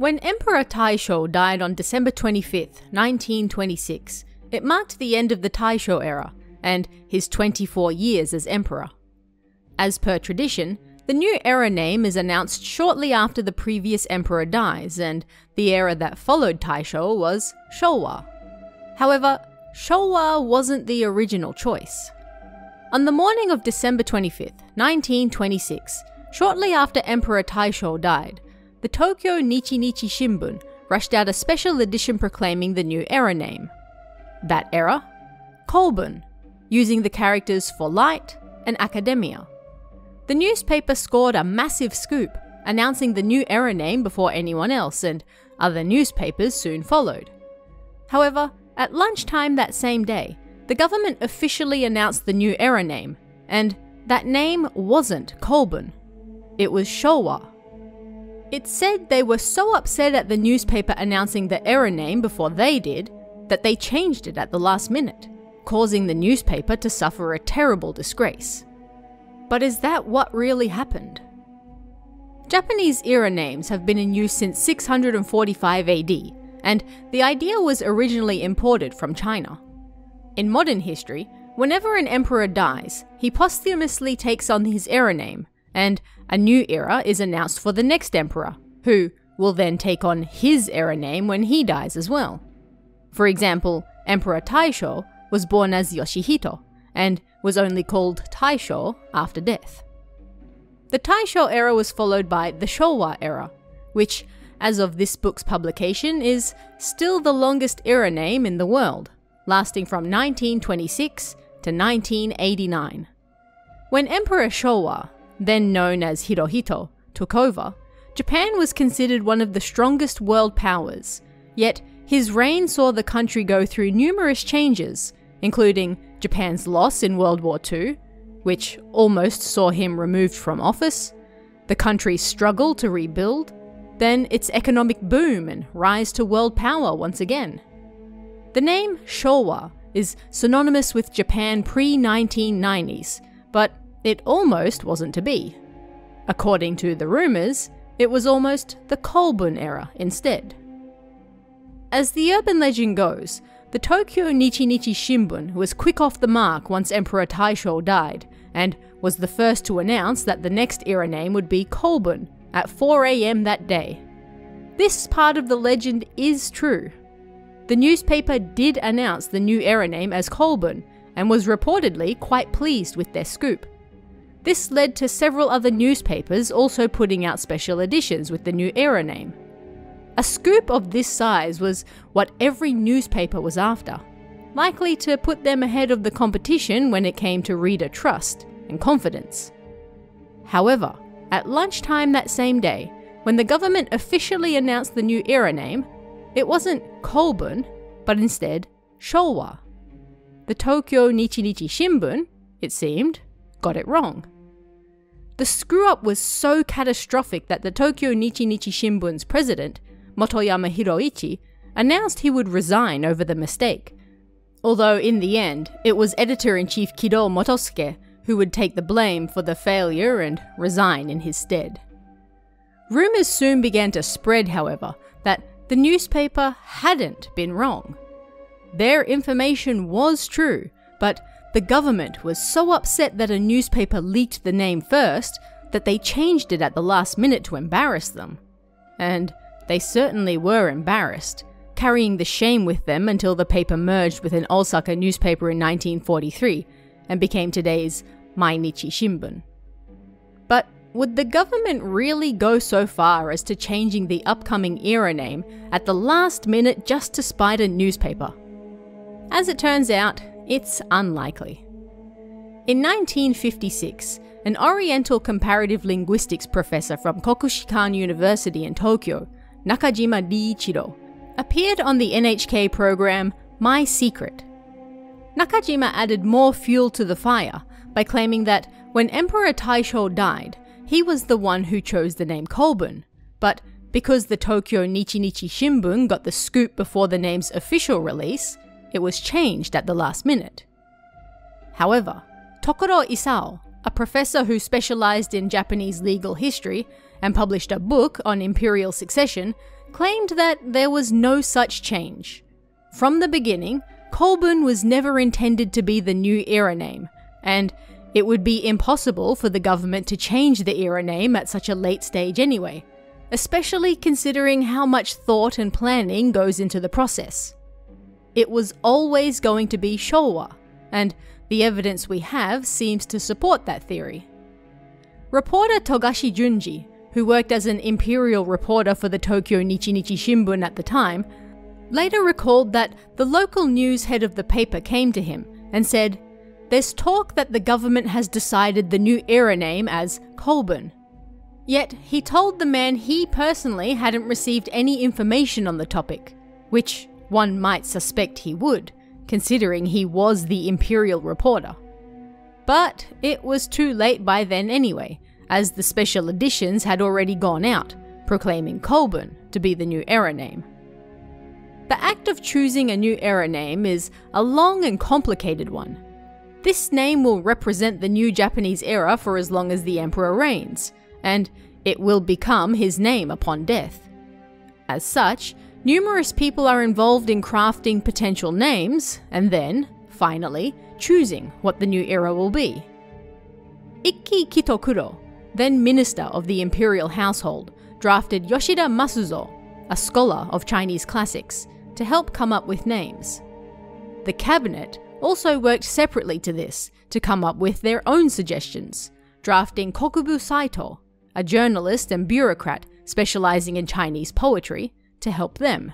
When Emperor Taisho died on December 25, 1926, it marked the end of the Taisho era and his 24 years as emperor. As per tradition, the new era name is announced shortly after the previous emperor dies, and the era that followed Taisho was Showa. However, Showa wasn't the original choice. On the morning of December 25, 1926, shortly after Emperor Taisho died, the Tokyo Nichi-Nichi Shimbun rushed out a special edition proclaiming the new era name. That era? Kobun, using the characters for light and academia. The newspaper scored a massive scoop, announcing the new era name before anyone else, and other newspapers soon followed. However, at lunchtime that same day, the government officially announced the new era name, and that name wasn't Kobun. It was Showa. It said they were so upset at the newspaper announcing the era name before they did, that they changed it at the last minute, causing the newspaper to suffer a terrible disgrace. But is that what really happened? Japanese era names have been in use since 645 AD, and the idea was originally imported from China. In modern history, whenever an emperor dies, he posthumously takes on his era name, and a new era is announced for the next emperor, who will then take on his era name when he dies as well. For example, Emperor Taisho was born as Yoshihito, and was only called Taisho after death. The Taisho era was followed by the Showa era, which, as of this book's publication, is still the longest era name in the world, lasting from 1926 to 1989. When Emperor Showa, then known as Hirohito, took over, Japan was considered one of the strongest world powers, yet his reign saw the country go through numerous changes, including Japan's loss in World War II, which almost saw him removed from office, the country's struggle to rebuild, then its economic boom and rise to world power once again. The name Showa is synonymous with Japan pre-1990s, but it almost wasn't to be. According to the rumors, it was almost the Kobun era instead. As the urban legend goes, the Tokyo Nichi-Nichi Shimbun was quick off the mark once Emperor Taisho died, and was the first to announce that the next era name would be Kobun at 4 AM that day. This part of the legend is true. The newspaper did announce the new era name as Kobun, and was reportedly quite pleased with their scoop. This led to several other newspapers also putting out special editions with the new era name. A scoop of this size was what every newspaper was after, likely to put them ahead of the competition when it came to reader trust and confidence. However, at lunchtime that same day, when the government officially announced the new era name, it wasn't Kobun, but instead Showa. The Tokyo Nichi-Nichi Shimbun, it seemed, got it wrong. The screw-up was so catastrophic that the Tokyo Nichi-Nichi Shimbun's president, Motoyama Hiroichi, announced he would resign over the mistake, although in the end, it was editor-in-chief Kido Motosuke who would take the blame for the failure and resign in his stead. Rumors soon began to spread, however, that the newspaper hadn't been wrong. Their information was true, but the government was so upset that a newspaper leaked the name first that they changed it at the last minute to embarrass them. And they certainly were embarrassed, carrying the shame with them until the paper merged with an Osaka newspaper in 1943 and became today's Mainichi Shimbun. But would the government really go so far as to changing the upcoming era name at the last minute just to spite a newspaper? As it turns out, it's unlikely. In 1956, an Oriental comparative linguistics professor from Kokushikan University in Tokyo, Nakajima Riichiro, appeared on the NHK program My Secret. Nakajima added more fuel to the fire by claiming that when Emperor Taisho died, he was the one who chose the name Kobun, but because the Tokyo Nichi-Nichi Shimbun got the scoop before the name's official release, it was changed at the last minute. However, Tokoro Isao, a professor who specialized in Japanese legal history and published a book on imperial succession, claimed that there was no such change. From the beginning, Kobun was never intended to be the new era name, and it would be impossible for the government to change the era name at such a late stage anyway, especially considering how much thought and planning goes into the process. It was always going to be Showa, and the evidence we have seems to support that theory. Reporter Togashi Junji, who worked as an imperial reporter for the Tokyo Nichi-Nichi Shimbun at the time, later recalled that the local news head of the paper came to him and said, "There's talk that the government has decided the new era name as Kobun." Yet he told the man he personally hadn't received any information on the topic, which one might suspect he would, considering he was the imperial reporter. But it was too late by then anyway, as the special editions had already gone out, proclaiming Kobun to be the new era name. The act of choosing a new era name is a long and complicated one. This name will represent the new Japanese era for as long as the emperor reigns, and it will become his name upon death. As such, numerous people are involved in crafting potential names, and then, finally, choosing what the new era will be. Ikki Kitokuro, then minister of the imperial household, drafted Yoshida Masuzo, a scholar of Chinese classics, to help come up with names. The cabinet also worked separately to this to come up with their own suggestions, drafting Kokubu Saito, a journalist and bureaucrat specializing in Chinese poetry, to help them.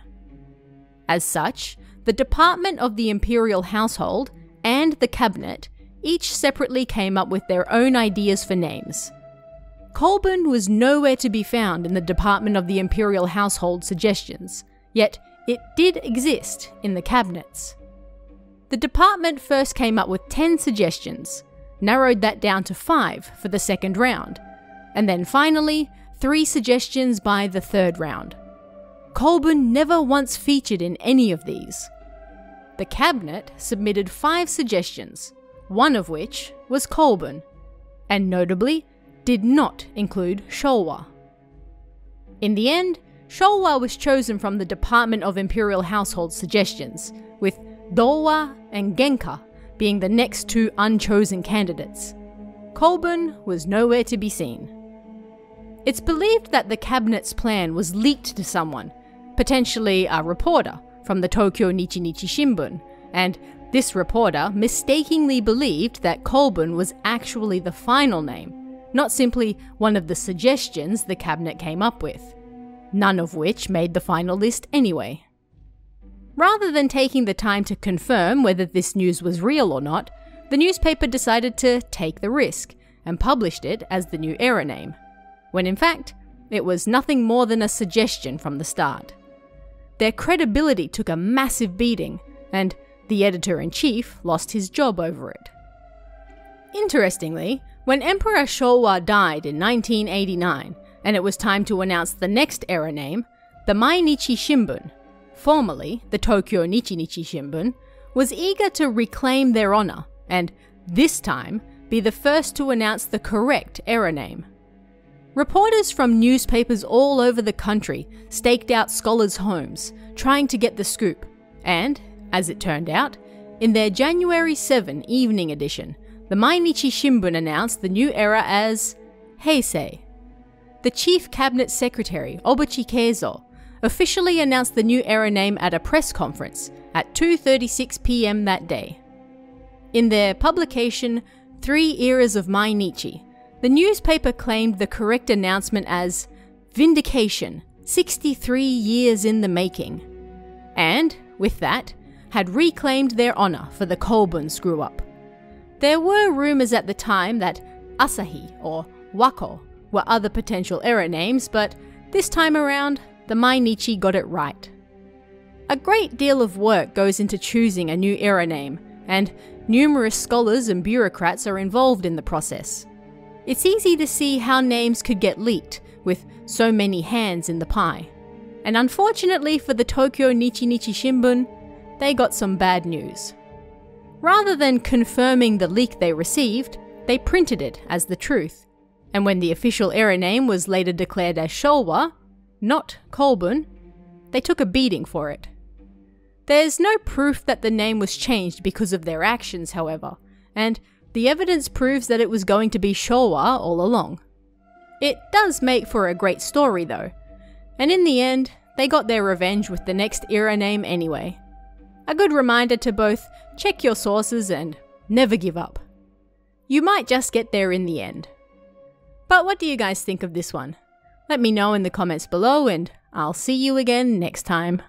As such, the Department of the Imperial Household and the cabinet each separately came up with their own ideas for names. Kobun was nowhere to be found in the Department of the Imperial Household suggestions, yet it did exist in the cabinets. The department first came up with 10 suggestions, narrowed that down to 5 for the second round, and then finally 3 suggestions by the third round. Kobun never once featured in any of these. The cabinet submitted 5 suggestions, one of which was Kobun, and notably did not include Showa. In the end, Showa was chosen from the Department of Imperial Household suggestions, with Dowa and Genka being the next 2 unchosen candidates. Kobun was nowhere to be seen. It's believed that the cabinet's plan was leaked to someone, potentially a reporter from the Tokyo Nichi-Nichi Shimbun, and this reporter mistakenly believed that Kobun was actually the final name, not simply one of the suggestions the cabinet came up with, none of which made the final list anyway. Rather than taking the time to confirm whether this news was real or not, the newspaper decided to take the risk and published it as the new era name, when in fact, it was nothing more than a suggestion from the start. Their credibility took a massive beating, and the editor-in-chief lost his job over it. Interestingly, when Emperor Showa died in 1989, and it was time to announce the next era name, the Mainichi Shimbun, formerly the Tokyo Nichi-Nichi Shimbun, was eager to reclaim their honor, and this time be the first to announce the correct era name. Reporters from newspapers all over the country staked out scholars' homes, trying to get the scoop, and, as it turned out, in their January 7 evening edition, the Mainichi Shimbun announced the new era as Heisei. The chief cabinet secretary, Obuchi Keizo, officially announced the new era name at a press conference at 2:36 p.m. that day. In their publication, 3 Eras of Mainichi, the newspaper claimed the correct announcement as Vindication, 63 years in the making, and, with that, had reclaimed their honor for the Kobun screw-up. There were rumors at the time that Asahi or Wako were other potential era names, but this time around, the Mainichi got it right. A great deal of work goes into choosing a new era name, and numerous scholars and bureaucrats are involved in the process. It's easy to see how names could get leaked with so many hands in the pie. And unfortunately for the Tokyo Nichi-Nichi Shimbun, they got some bad news. Rather than confirming the leak they received, they printed it as the truth. And when the official era name was later declared as Showa, not Kobun, they took a beating for it. There's no proof that the name was changed because of their actions, however, and the evidence proves that it was going to be Showa all along. It does make for a great story though, and in the end, they got their revenge with the next era name anyway. A good reminder to both check your sources and never give up. You might just get there in the end. But what do you guys think of this one? Let me know in the comments below, and I'll see you again next time.